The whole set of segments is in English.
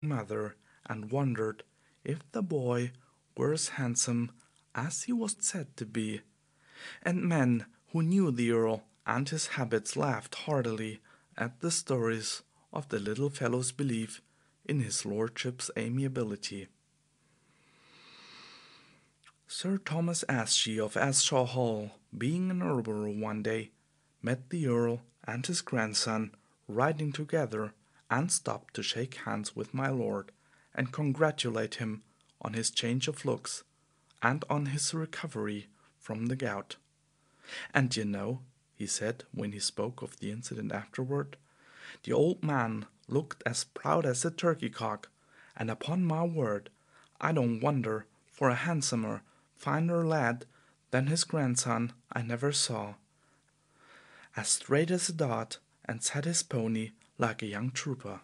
mother and wondered if the boy were as handsome as he was said to be, and men who knew the Earl and his habits laughed heartily at the stories of the little fellow's belief in his lordship's amiability. Sir Thomas Asshe of Asshaw Hall, being in Erleboro one day, met the Earl and his grandson riding together, and stopped to shake hands with my lord, and congratulate him on his change of looks, and on his recovery from the gout. "And you know," he said when he spoke of the incident afterward, "the old man looked as proud as a turkey cock, and upon my word, I don't wonder, for a handsomer, finer lad than his grandson I never saw. As straight as a dart, and sat his pony like a young trooper."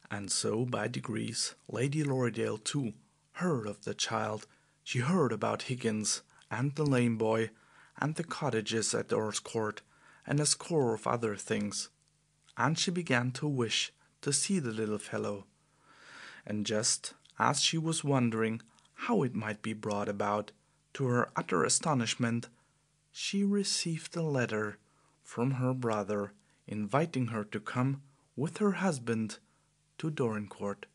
And so by degrees Lady Lorridaile too heard of the child. She heard about Higgins, and the lame boy, and the cottages at Earl's Court, and a score of other things, and she began to wish to see the little fellow. And just as she was wondering how it might be brought about, to her utter astonishment, she received a letter from her brother inviting her to come with her husband to Dorincourt.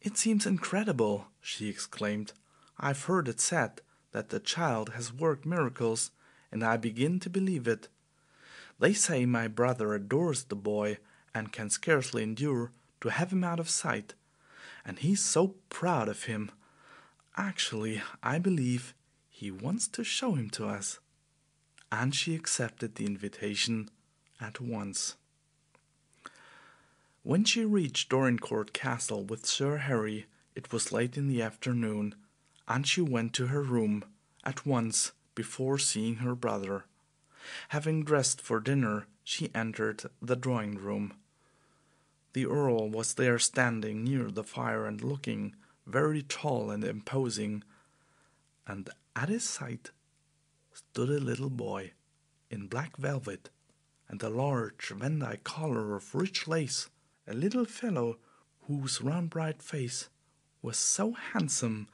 "It seems incredible," she exclaimed. "I've heard it said that the child has worked miracles, and I begin to believe it. They say my brother adores the boy, and can scarcely endure to have him out of sight, and he's so proud of him. Actually, I believe he wants to show him to us." And she accepted the invitation at once. When she reached Dorincourt Castle with Sir Harry, it was late in the afternoon, and she went to her room at once before seeing her brother. Having dressed for dinner, she entered the drawing-room. The Earl was there standing near the fire and looking very tall and imposing, and at his side stood a little boy in black velvet and a large Vandyke collar of rich lace, a little fellow whose round bright face was so handsome,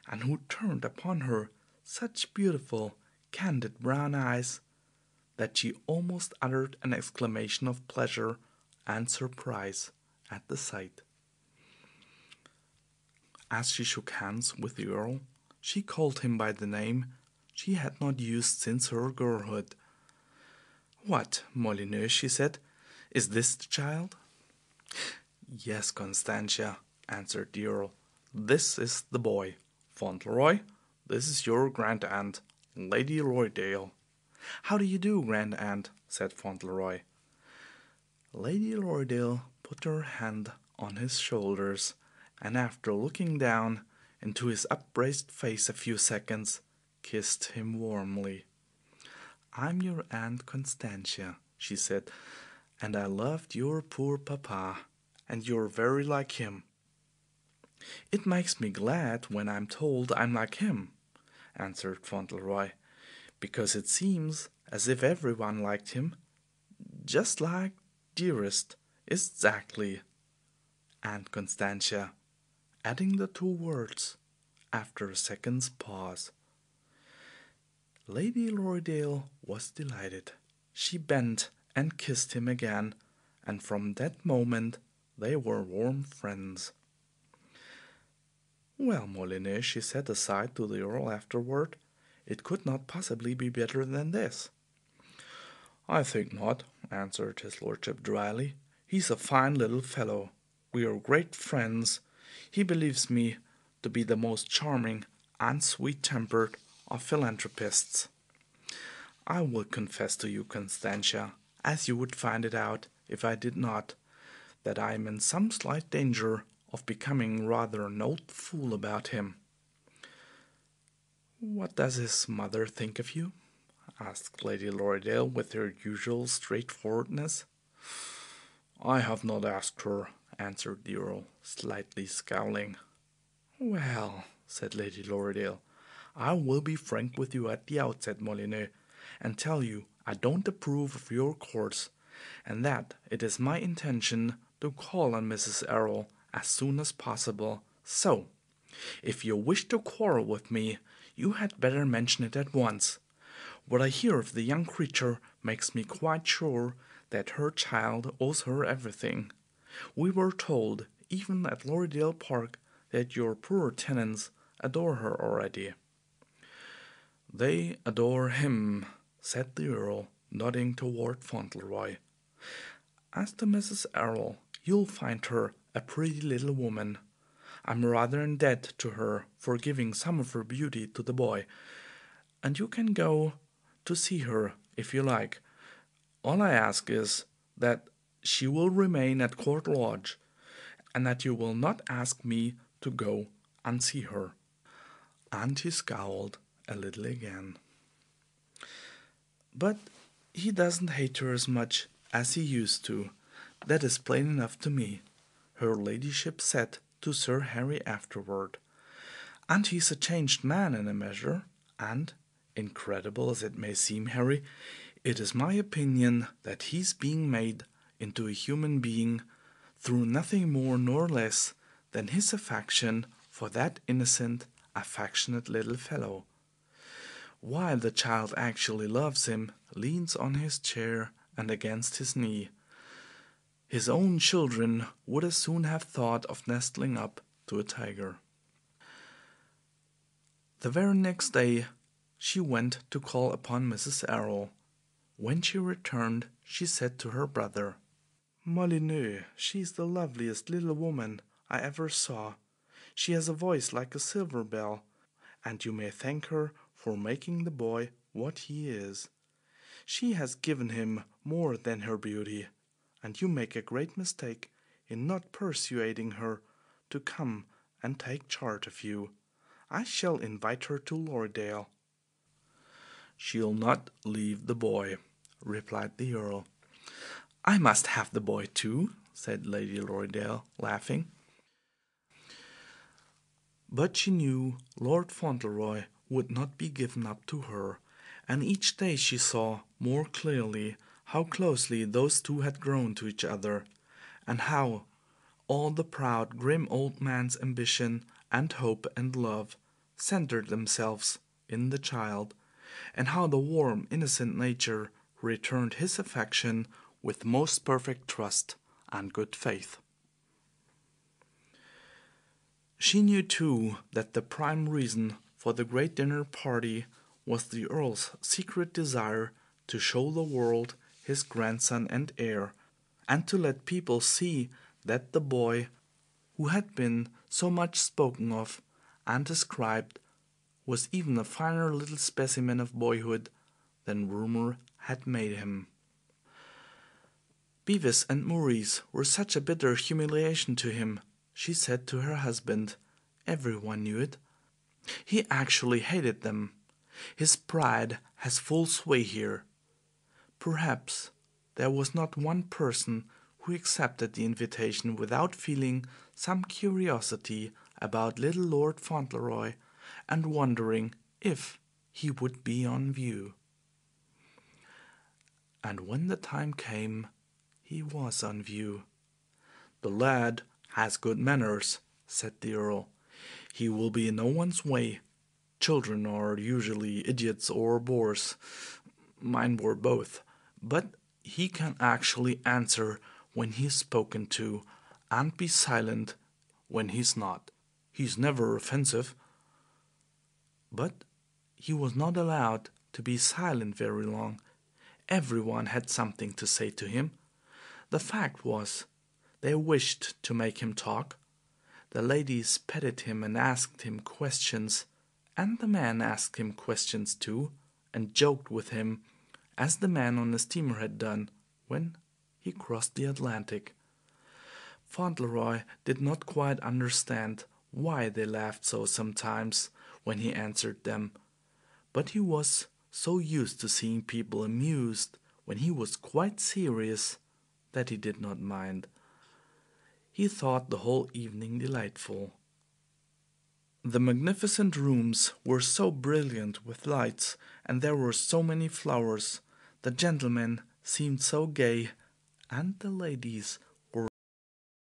and who turned upon her such beautiful, candid brown eyes, that she almost uttered an exclamation of pleasure and surprise at the sight. As she shook hands with the Earl, she called him by the name she had not used since her girlhood. "What, Molyneux," she said, "is this the child?" "Yes, Constantia," answered the Earl, "this is the boy. Fauntleroy, this is your grand-aunt, Lady Lorridaile." "How do you do, grand-aunt?" said Fauntleroy. Lady Lorridaile put her hand on his shoulders, and after looking down into his upraised face a few seconds, kissed him warmly. "I'm your Aunt Constantia," she said, "and I loved your poor papa, and you're very like him." "It makes me glad when I'm told I'm like him," answered Fauntleroy, "because it seems as if everyone liked him, just like dearest, exactly, Aunt Constantia," adding the two words after a second's pause. Lady Lorridaile was delighted. She bent and kissed him again, and from that moment they were warm friends. "Well, Molyneux," she said aside to the Earl afterward, "it could not possibly be better than this." "I think not," answered his lordship dryly. "He's a fine little fellow. We are great friends. He believes me to be the most charming and sweet-tempered of philanthropists. I will confess to you, Constantia, as you would find it out if I did not, that I am in some slight danger of becoming rather an old fool about him." "What does his mother think of you?" asked Lady Lorridaile with her usual straightforwardness. "I have not asked her," answered the Earl, slightly scowling. "Well," said Lady Lorridaile, "I will be frank with you at the outset, Molyneux, and tell you I don't approve of your course, and that it is my intention to call on Mrs. Errol as soon as possible. So, if you wish to quarrel with me, you had better mention it at once. What I hear of the young creature makes me quite sure that her child owes her everything. We were told, even at Lorridaile Park, that your poor tenants adore her already. They adore him, said the Earl, nodding toward Fauntleroy. As to Mrs. Errol, you'll find her a pretty little woman. I'm rather in debt to her for giving some of her beauty to the boy, and you can go to see her if you like. All I ask is that she will remain at Court Lodge, and that you will not ask me to go and see her. And he scowled a little again. But he doesn't hate her as much as he used to. That is plain enough to me, her ladyship said to Sir Harry afterward. And he's a changed man in a measure, and, incredible as it may seem, Harry, it is my opinion that he's being made into a human being through nothing more nor less than his affection for that innocent, affectionate little fellow. While the child actually loves him, leans on his chair and against his knee. His own children would as soon have thought of nestling up to a tiger. The very next day she went to call upon Mrs. Errol. When she returned, she said to her brother, "Molyneux, she's the loveliest little woman I ever saw. She has a voice like a silver bell, and you may thank her for making the boy what he is. She has given him more than her beauty, and you make a great mistake in not persuading her to come and take charge of you. I shall invite her to Lorridaile." "She'll not leave the boy," replied the Earl. "I must have the boy too," said Lady Lorridaile, laughing. But she knew Lord Fauntleroy would not be given up to her, and each day she saw more clearly how closely those two had grown to each other, and how all the proud, grim old man's ambition and hope and love centered themselves in the child, and how the warm, innocent nature returned his affection with most perfect trust and good faith. She knew, too, that the prime reason for the great dinner party was the Earl's secret desire to show the world his grandson and heir, and to let people see that the boy who had been so much spoken of and described was even a finer little specimen of boyhood than rumor had made him. Bevis and Maurice were such a bitter humiliation to him, she said to her husband. Everyone knew it. He actually hated them. His pride has full sway here. Perhaps there was not one person who accepted the invitation without feeling some curiosity about little Lord Fauntleroy and wondering if he would be on view. And when the time came, he was on view. "The lad has good manners," said the Earl. "He will be in no one's way. Children are usually idiots or bores. Mine were both. But he can actually answer when he's spoken to, and be silent when he's not. He's never offensive." But he was not allowed to be silent very long. Everyone had something to say to him. The fact was, they wished to make him talk. The ladies petted him and asked him questions, and the men asked him questions too, and joked with him, as the man on the steamer had done when he crossed the Atlantic. Fauntleroy did not quite understand why they laughed so sometimes when he answered them, but he was so used to seeing people amused when he was quite serious that he did not mind. He thought the whole evening delightful. The magnificent rooms were so brilliant with lights, and there were so many flowers. The gentlemen seemed so gay and the ladies